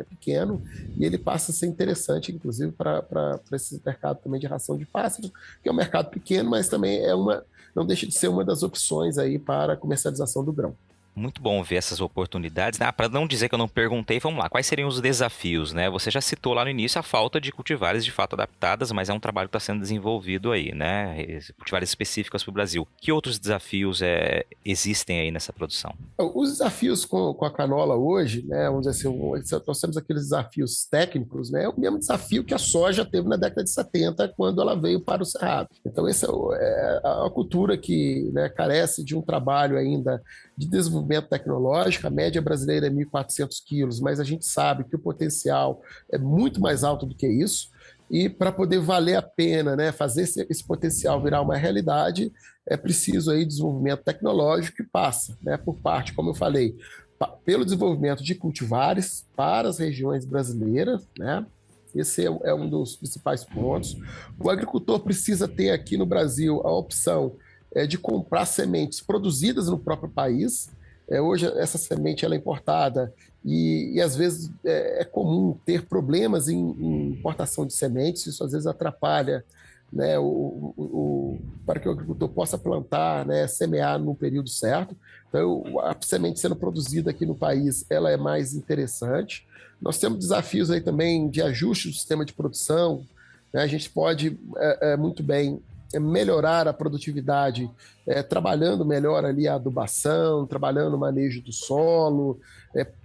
pequeno, e ele passa a ser interessante, inclusive, para esse mercado também de ração de pássaros, que é um mercado pequeno, mas também não deixa de ser uma das opções aí para a comercialização do grão.
Muito bom ver essas oportunidades, né? Para não dizer que eu não perguntei, vamos lá. Quais seriam os desafios, né? Você já citou lá no início a falta de cultivares de fato adaptadas, mas é um trabalho que está sendo desenvolvido aí, né? Cultivares específicas para o Brasil. Que outros desafios existem aí nessa produção?
Os desafios com a canola hoje, né? Vamos dizer assim, nós temos aqueles desafios técnicos, né? É o mesmo desafio que a soja teve na década de 70, quando ela veio para o Cerrado. Então, essa é a cultura que, né, carece de um trabalho ainda de desenvolvimento tecnológico. A média brasileira é 1.400 quilos, mas a gente sabe que o potencial é muito mais alto do que isso. E para poder valer a pena, né, fazer esse potencial virar uma realidade, é preciso aí desenvolvimento tecnológico que passa, né, por parte, como eu falei, pelo desenvolvimento de cultivares para as regiões brasileiras, né? Esse é um dos principais pontos. O agricultor precisa ter aqui no Brasil a opção de comprar sementes produzidas no próprio país. Hoje essa semente ela é importada e às vezes é comum ter problemas em importação de sementes, isso às vezes atrapalha, né, para que o agricultor possa plantar, né, semear no período certo. Então, a semente sendo produzida aqui no país, ela é mais interessante. Nós temos desafios aí também de ajuste do sistema de produção, né? A gente pode muito bem melhorar a produtividade, trabalhando melhor ali a adubação, trabalhando o manejo do solo,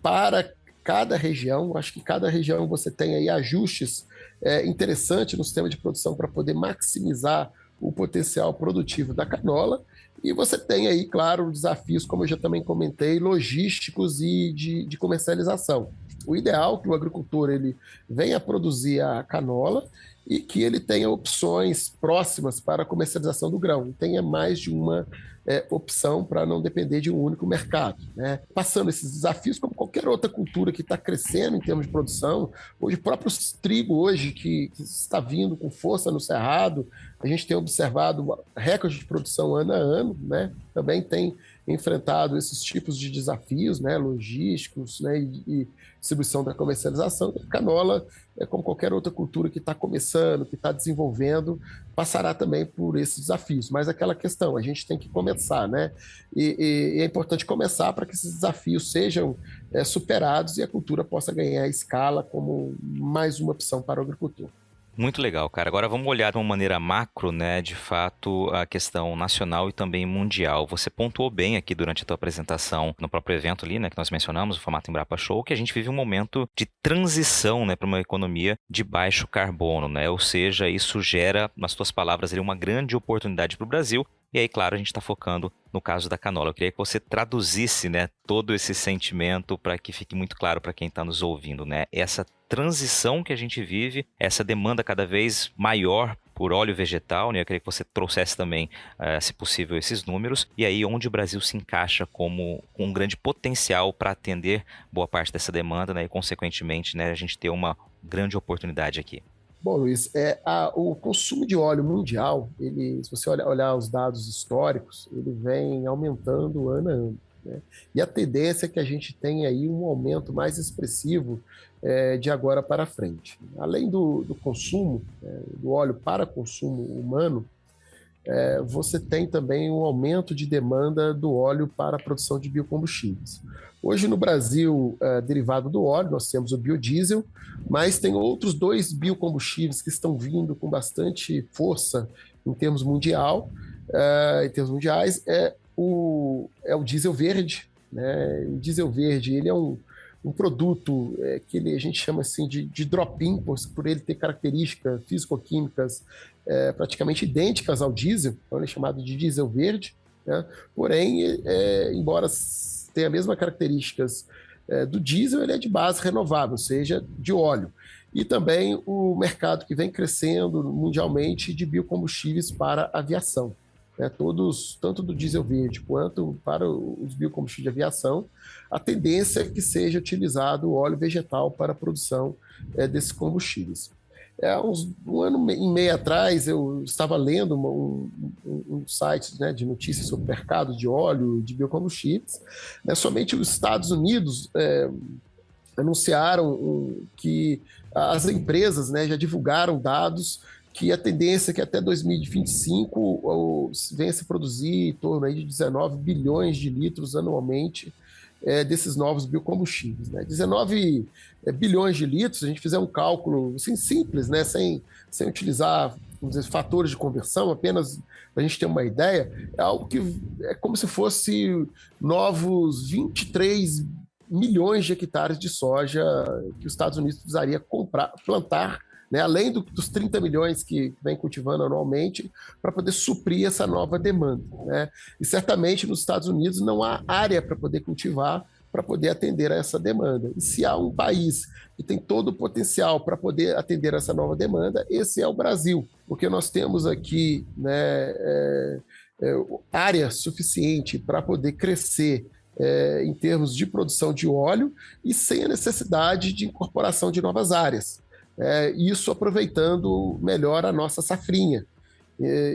para cada região. Acho que cada região você tem aí ajustes interessantes no sistema de produção para poder maximizar o potencial produtivo da canola. E você tem aí, claro, desafios, como eu já também comentei, logísticos e de comercialização. O ideal é que o agricultor ele venha produzir a canola e que ele tenha opções próximas para a comercialização do grão, tenha mais de uma opção para não depender de um único mercado, né? Passando esses desafios, como qualquer outra cultura que está crescendo em termos de produção, hoje o próprio trigo hoje que está vindo com força no Cerrado, a gente tem observado recorde de produção ano a ano, né? Também tem enfrentado esses tipos de desafios, né, logísticos, né, e distribuição da comercialização. A canola, como qualquer outra cultura que está começando, que está desenvolvendo, passará também por esses desafios. Mas aquela questão, a gente tem que começar, né? E é importante começar para que esses desafios sejam superados e a cultura possa ganhar escala como mais uma opção para o agricultor.
Muito legal, cara. Agora vamos olhar de uma maneira macro, né, de fato, a questão nacional e também mundial. Você pontuou bem aqui durante a tua apresentação no próprio evento ali, né, que nós mencionamos, o formato Embrapa Show, que a gente vive um momento de transição, né, para uma economia de baixo carbono, né? Ou seja, isso gera, nas tuas palavras, ali, uma grande oportunidade para o Brasil. E aí, claro, a gente está focando no caso da canola. Eu queria que você traduzisse, né, todo esse sentimento para que fique muito claro para quem está nos ouvindo, né? Essa transição que a gente vive, essa demanda cada vez maior por óleo vegetal, né? Eu queria que você trouxesse também, se possível, esses números, e aí onde o Brasil se encaixa como com um grande potencial para atender boa parte dessa demanda, né? E, consequentemente, né, a gente ter uma grande oportunidade aqui.
Bom, Luiz, o consumo de óleo mundial, se você olhar os dados históricos, ele vem aumentando ano a ano, né? E a tendência é que a gente tenha aí um aumento mais expressivo de agora para frente. Além do consumo, do óleo para consumo humano, você tem também um aumento de demanda do óleo para a produção de biocombustíveis. Hoje no Brasil, derivado do óleo, nós temos o biodiesel, mas tem outros 2 biocombustíveis que estão vindo com bastante força em termos mundiais, o diesel verde, né? O diesel verde, ele é um produto que a gente chama assim de drop-in, por ele ter características físico-químicas praticamente idênticas ao diesel, então ele é chamado de diesel verde, né? Porém, embora tenha as mesmas características do diesel, ele é de base renovável, ou seja, de óleo. E também o mercado que vem crescendo mundialmente de biocombustíveis para aviação, né? Tanto do diesel verde quanto para os biocombustíveis de aviação, a tendência é que seja utilizado o óleo vegetal para a produção desses combustíveis. Um ano e meio atrás, eu estava lendo um site, né, de notícias sobre o mercado de óleo e de biocombustíveis, né? Somente os Estados Unidos anunciaram que as empresas, né, já divulgaram dados que a tendência é que até 2025 venha se produzir em torno aí de 19 bilhões de litros anualmente desses novos biocombustíveis, né? 19 bilhões de litros, se a gente fizer um cálculo assim, simples, né, sem utilizar, vamos dizer, fatores de conversão, apenas para a gente ter uma ideia, é algo que é como se fosse novos 23 milhões de hectares de soja que os Estados Unidos precisaria plantar, né, além dos 30 milhões que vem cultivando anualmente, para poder suprir essa nova demanda, né? E certamente nos Estados Unidos não há área para poder cultivar, para poder atender a essa demanda. E se há um país que tem todo o potencial para poder atender essa nova demanda, esse é o Brasil, porque nós temos aqui, né, área suficiente para poder crescer em termos de produção de óleo e sem a necessidade de incorporação de novas áreas. Isso aproveitando melhor a nossa safrinha.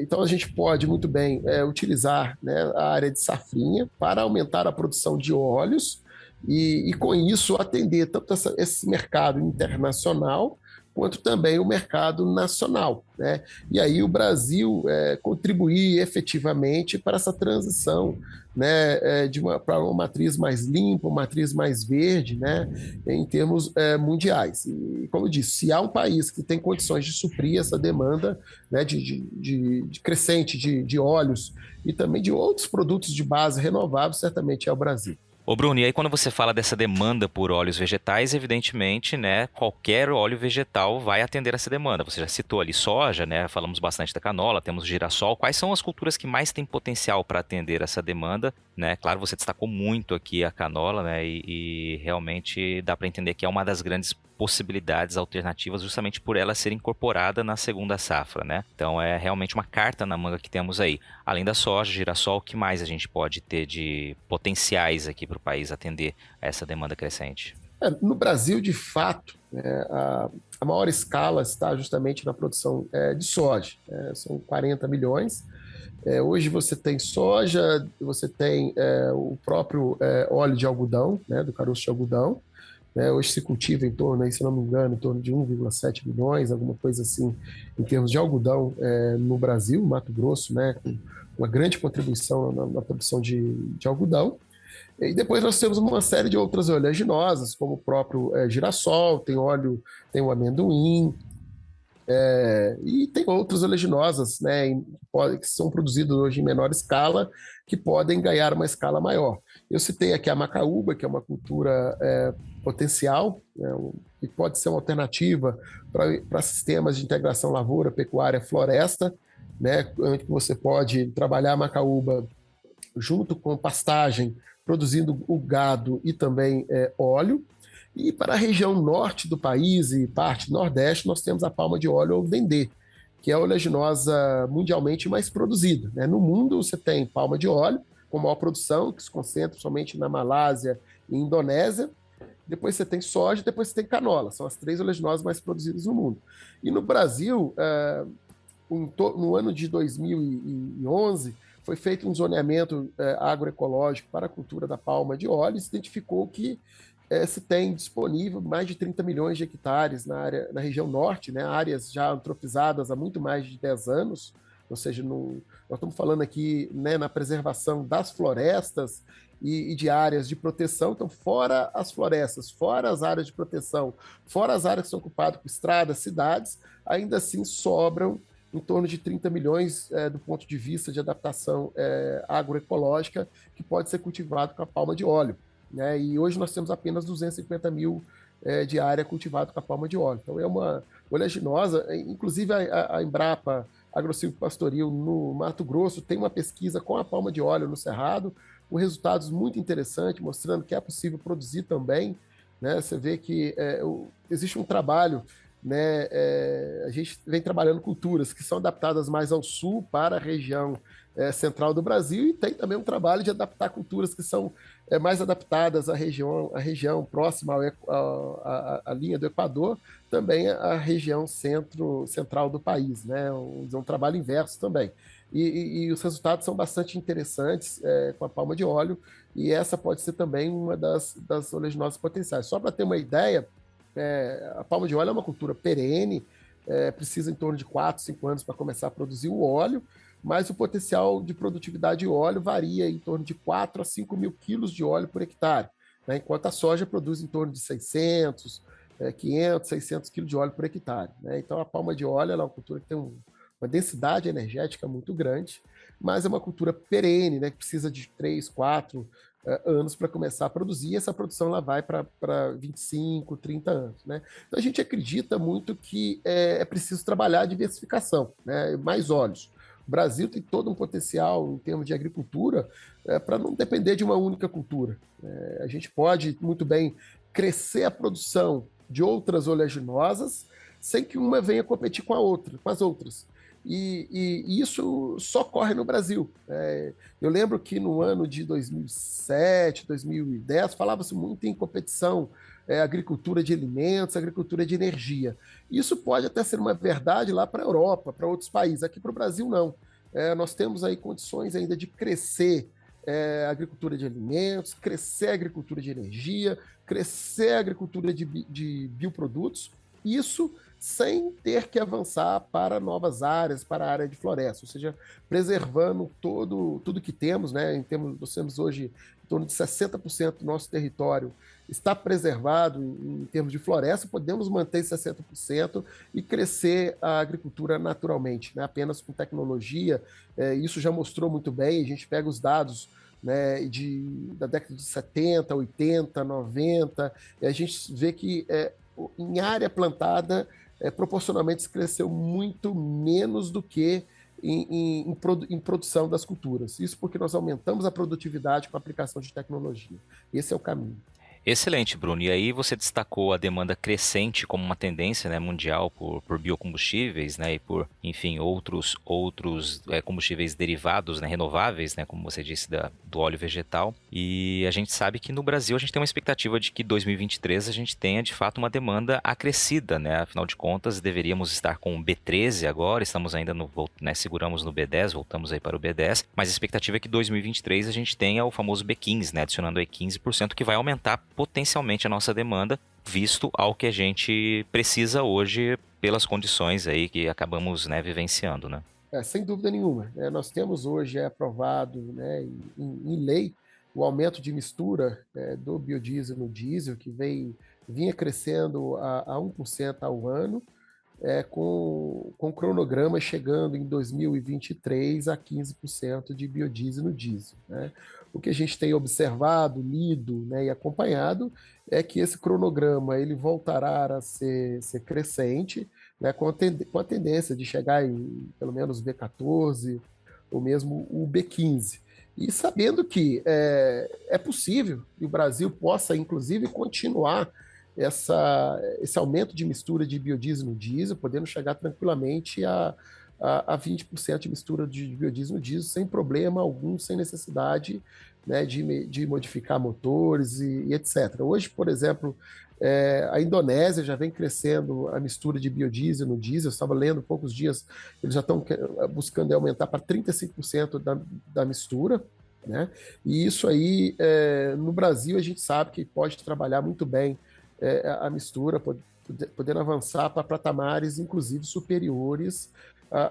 Então a gente pode muito bem utilizar, né, a área de safrinha para aumentar a produção de óleos e com isso atender tanto esse mercado internacional quanto também o mercado nacional, né? E aí o Brasil contribuir efetivamente para essa transição, né, para uma matriz mais limpa, uma matriz mais verde, né, em termos mundiais. E, como eu disse, se há um país que tem condições de suprir essa demanda, né, de crescente de óleos e também de outros produtos de base renovável, certamente é o Brasil.
Ô Bruno, e aí quando você fala dessa demanda por óleos vegetais, evidentemente, né, qualquer óleo vegetal vai atender essa demanda. Você já citou ali soja, né, falamos bastante da canola, temos girassol. Quais são as culturas que mais têm potencial para atender essa demanda, né? Claro, você destacou muito aqui a canola, né, e realmente dá para entender que é uma das grandes possibilidades alternativas justamente por ela ser incorporada na segunda safra, né? Então é realmente uma carta na manga que temos aí. Além da soja, girassol, o que mais a gente pode ter de potenciais aqui para o país atender a essa demanda crescente?
No Brasil, de fato, a maior escala está justamente na produção de soja. São 40 milhões. Hoje você tem soja, você tem o próprio óleo de algodão, né, do caroço de algodão. Hoje se cultiva em torno, aí, se não me engano, em torno de 1,7 milhões, alguma coisa assim, em termos de algodão no Brasil, Mato Grosso, né, com uma grande contribuição na produção de algodão. E depois nós temos uma série de outras oleaginosas, como o próprio girassol, tem o amendoim, e tem outras oleaginosas, né, que são produzidas hoje em menor escala, que podem ganhar uma escala maior. Eu citei aqui a macaúba, que é uma cultura potencial, né, que pode ser uma alternativa para sistemas de integração lavoura, pecuária, floresta, né, onde você pode trabalhar a macaúba junto com pastagem, produzindo o gado e também óleo. E para a região norte do país e parte nordeste, nós temos a palma de óleo ou dendê, que é a oleaginosa mundialmente mais produzida, né? No mundo você tem palma de óleo, com maior produção, que se concentra somente na Malásia e Indonésia. Depois você tem soja, depois você tem canola. São as 3 oleaginosas mais produzidas no mundo. E no Brasil, no ano de 2011, foi feito um zoneamento agroecológico para a cultura da palma de óleo e se identificou que se tem disponível mais de 30 milhões de hectares na região norte, né, áreas já antropizadas há muito mais de 10 anos, ou seja, nós estamos falando aqui, né, na preservação das florestas e de áreas de proteção. Então, fora as florestas, fora as áreas de proteção, fora as áreas que são ocupadas por estradas, cidades, ainda assim sobram em torno de 30 milhões do ponto de vista de adaptação agroecológica que pode ser cultivado com a palma de óleo. Né? E hoje nós temos apenas 250 mil de área cultivada com a palma de óleo. Então é uma oleaginosa, inclusive a Embrapa Agrossilvopastoril no Mato Grosso tem uma pesquisa com a palma de óleo no Cerrado, com resultados muito interessantes, mostrando que é possível produzir também. Né? Você vê que existe um trabalho, né? A gente vem trabalhando culturas que são adaptadas mais ao sul, para a região central do Brasil, e tem também um trabalho de adaptar culturas que são mais adaptadas à região próxima à linha do Equador, também à região central do país, né? Um trabalho inverso também. E os resultados são bastante interessantes com a palma de óleo, e essa pode ser também uma das oleaginosas potenciais. Só para ter uma ideia, a palma de óleo é uma cultura perene, precisa em torno de 4, 5 anos para começar a produzir o óleo, mas o potencial de produtividade de óleo varia em torno de 4 a 5 mil quilos de óleo por hectare, né? Enquanto a soja produz em torno de 600, 500, 600 quilos de óleo por hectare. Né? Então a palma de óleo é uma cultura que tem uma densidade energética muito grande, mas é uma cultura perene, né? Que precisa de 3, 4 anos para começar a produzir, e essa produção ela vai para 25, 30 anos. Né? Então a gente acredita muito que é preciso trabalhar a diversificação, né? Mais óleos. O Brasil tem todo um potencial em termos de agricultura para não depender de uma única cultura. A gente pode muito bem crescer a produção de outras oleaginosas sem que uma venha competir com as outras. E isso só ocorre no Brasil. Eu lembro que no ano de 2007, 2010, falava-se muito em competição, agricultura de alimentos, agricultura de energia. Isso pode até ser uma verdade lá para a Europa, para outros países. Aqui para o Brasil, não. Nós temos aí condições ainda de crescer a agricultura de alimentos, crescer a agricultura de energia, crescer a agricultura de bioprodutos, isso sem ter que avançar para novas áreas, para a área de floresta, ou seja, preservando tudo que temos, né? Nós temos hoje em torno de 60% do nosso território está preservado em termos de floresta, podemos manter 60% e crescer a agricultura naturalmente, né? Apenas com tecnologia. Isso já mostrou muito bem, a gente pega os dados, né, da década de 70, 80, 90, e a gente vê que em área plantada, proporcionalmente se cresceu muito menos do que em produção das culturas. Isso porque nós aumentamos a produtividade com a aplicação de tecnologia. Esse é o caminho.
Excelente, Bruno. E aí você destacou a demanda crescente como uma tendência, né, mundial por biocombustíveis, né, e por, enfim, outros combustíveis derivados, né, renováveis, né, como você disse, do óleo vegetal. E a gente sabe que no Brasil a gente tem uma expectativa de que 2023 a gente tenha, de fato, uma demanda acrescida, né? Afinal de contas, deveríamos estar com o B13 agora, estamos ainda seguramos no B10, voltamos aí para o B10, mas a expectativa é que 2023 a gente tenha o famoso B15, né, adicionando aí 15%, que vai aumentar potencialmente a nossa demanda, visto ao que a gente precisa hoje pelas condições aí que acabamos, né, vivenciando, né?
Sem dúvida nenhuma. Nós temos hoje aprovado, né, em lei o aumento de mistura do biodiesel no diesel, que vinha crescendo a 1% ao ano, com cronograma chegando em 2023 a 15% de biodiesel no diesel. Né? O que a gente tem observado, lido, né, e acompanhado é que esse cronograma ele voltará a ser crescente, né, com a tendência de chegar em pelo menos B14 ou mesmo o B15. E sabendo que é possível que o Brasil possa, inclusive, continuar esse aumento de mistura de biodiesel no diesel, podendo chegar tranquilamente a 20% de mistura de biodiesel no diesel, sem problema algum, sem necessidade, né, de modificar motores e etc. Hoje, por exemplo, a Indonésia já vem crescendo a mistura de biodiesel no diesel. Eu estava lendo há poucos dias, eles já estão buscando aumentar para 35% da mistura, né? E isso aí, no Brasil, a gente sabe que pode trabalhar muito bem a mistura, podendo avançar para patamares, inclusive, superiores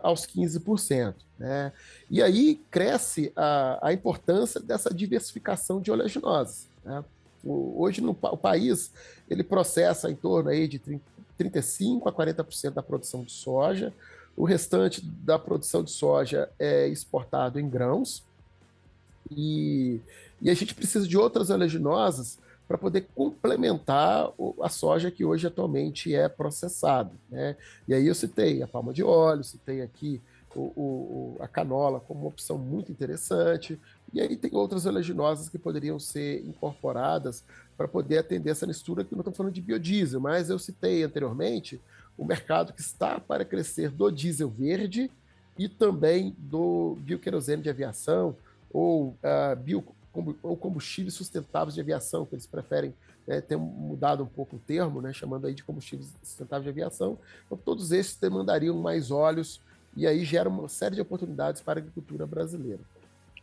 aos 15%. Né? E aí cresce a importância dessa diversificação de oleaginosas. Né? Hoje, o país ele processa em torno aí de 35% a 40% da produção de soja. O restante da produção de soja é exportado em grãos. E a gente precisa de outras oleaginosas para poder complementar a soja que hoje atualmente é processada. Né? E aí eu citei a palma de óleo, citei aqui a canola como uma opção muito interessante, e aí tem outras oleaginosas que poderiam ser incorporadas para poder atender essa mistura, que não estou falando de biodiesel, mas eu citei anteriormente o mercado que está para crescer do diesel verde e também do bioquerosene de aviação, ou combustíveis sustentáveis de aviação, que eles preferem ter mudado um pouco o termo, né, chamando aí de combustíveis sustentáveis de aviação. Então, todos esses demandariam mais óleos e aí gera uma série de oportunidades para a agricultura brasileira.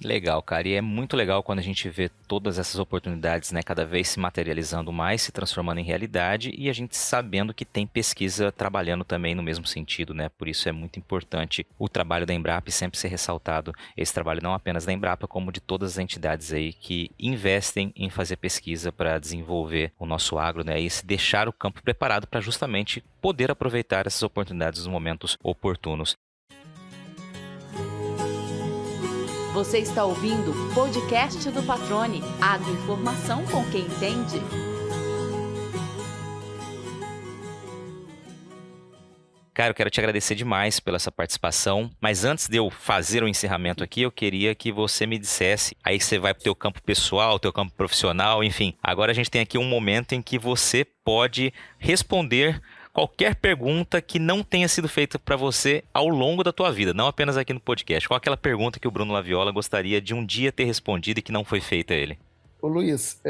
Legal, cara, e é muito legal quando a gente vê todas essas oportunidades, né, cada vez se materializando mais, se transformando em realidade, e a gente sabendo que tem pesquisa trabalhando também no mesmo sentido, né, por isso é muito importante o trabalho da Embrapa sempre ser ressaltado, esse trabalho não apenas da Embrapa, como de todas as entidades aí que investem em fazer pesquisa para desenvolver o nosso agro, né, e se deixar o campo preparado para justamente poder aproveitar essas oportunidades nos momentos oportunos.
Você está ouvindo o podcast do Patrone, agroinformação com quem entende.
Cara, eu quero te agradecer demais pela essa participação, mas antes de eu fazer o encerramento aqui, eu queria que você me dissesse, aí você vai para o teu campo pessoal, teu campo profissional, enfim, agora a gente tem aqui um momento em que você pode responder qualquer pergunta que não tenha sido feita para você ao longo da tua vida, não apenas aqui no podcast. Qual aquela pergunta que o Bruno Laviola gostaria de um dia ter respondido e que não foi feita a ele?
Ô Luiz,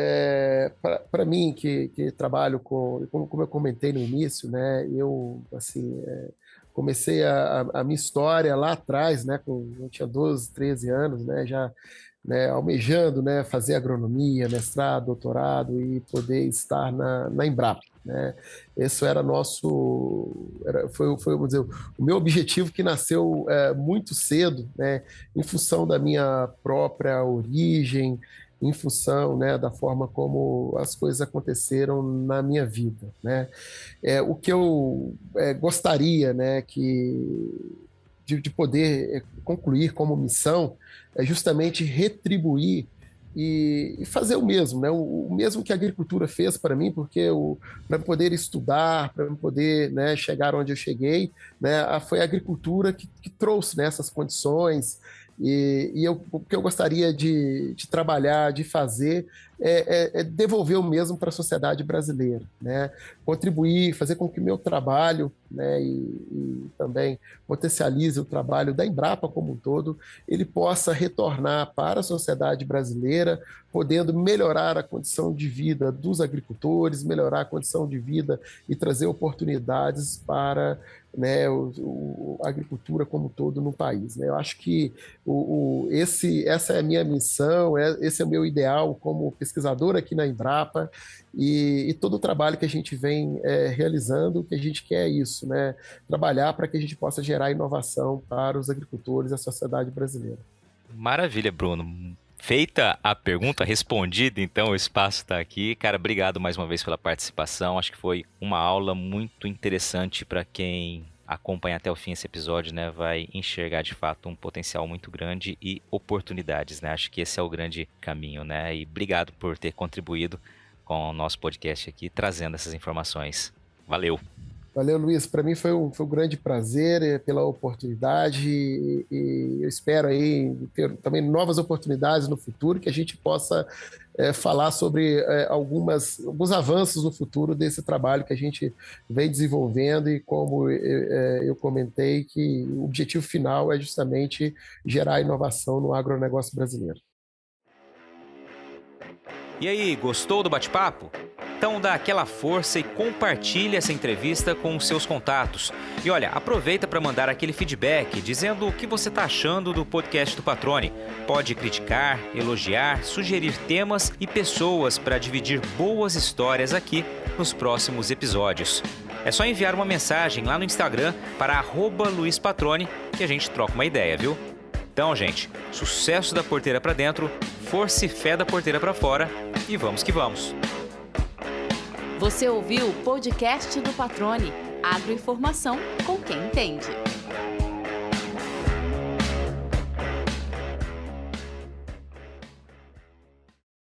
para mim que trabalho como eu comentei no início, né, eu assim, comecei a minha história lá atrás, né, eu tinha 12, 13 anos, né, já, né, almejando, né, fazer agronomia, mestrado, doutorado e poder estar na Embrapa. Né? Esse era foi, vamos dizer, o meu objetivo, que nasceu muito cedo, né, em função da minha própria origem, em função, né, da forma como as coisas aconteceram na minha vida. Né? O que eu gostaria, né, de poder concluir como missão é justamente retribuir e fazer o mesmo, né? O mesmo que a agricultura fez para mim, porque para poder estudar, para poder, né, chegar onde eu cheguei, né, foi a agricultura que trouxe, né, essas condições. O que eu gostaria de trabalhar, de fazer, é devolver o mesmo para a sociedade brasileira, né? Contribuir, fazer com que meu trabalho, né, e também potencialize o trabalho da Embrapa como um todo, ele possa retornar para a sociedade brasileira, podendo melhorar a condição de vida dos agricultores, melhorar a condição de vida e trazer oportunidades para, né, a agricultura como um todo no país. Né? Eu acho que essa é a minha missão, esse é o meu ideal como pesquisador aqui na Embrapa, e todo o trabalho que a gente vem realizando, o que a gente quer é isso, né? Trabalhar para que a gente possa gerar inovação para os agricultores e a sociedade brasileira.
Maravilha, Bruno. Feita a pergunta, respondida, então o espaço está aqui. Cara, obrigado mais uma vez pela participação. Acho que foi uma aula muito interessante para quem acompanha até o fim esse episódio, né? Vai enxergar de fato um potencial muito grande e oportunidades, né? Acho que esse é o grande caminho, né? E obrigado por ter contribuído com o nosso podcast aqui, trazendo essas informações. Valeu!
Valeu, Luiz. Para mim foi um grande prazer pela oportunidade e eu espero aí ter também novas oportunidades no futuro, que a gente possa falar sobre alguns avanços no futuro desse trabalho que a gente vem desenvolvendo e como eu comentei, que o objetivo final é justamente gerar inovação no agronegócio brasileiro.
E aí, gostou do bate-papo? Então dá aquela força e compartilha essa entrevista com os seus contatos. E olha, aproveita para mandar aquele feedback dizendo o que você está achando do podcast do Patrone. Pode criticar, elogiar, sugerir temas e pessoas para dividir boas histórias aqui nos próximos episódios. É só enviar uma mensagem lá no Instagram para @LuizPatrone que a gente troca uma ideia, viu? Então, gente, sucesso da porteira para dentro, força e fé da porteira para fora e vamos que vamos!
Você ouviu o podcast do Patrone, agroinformação com quem entende.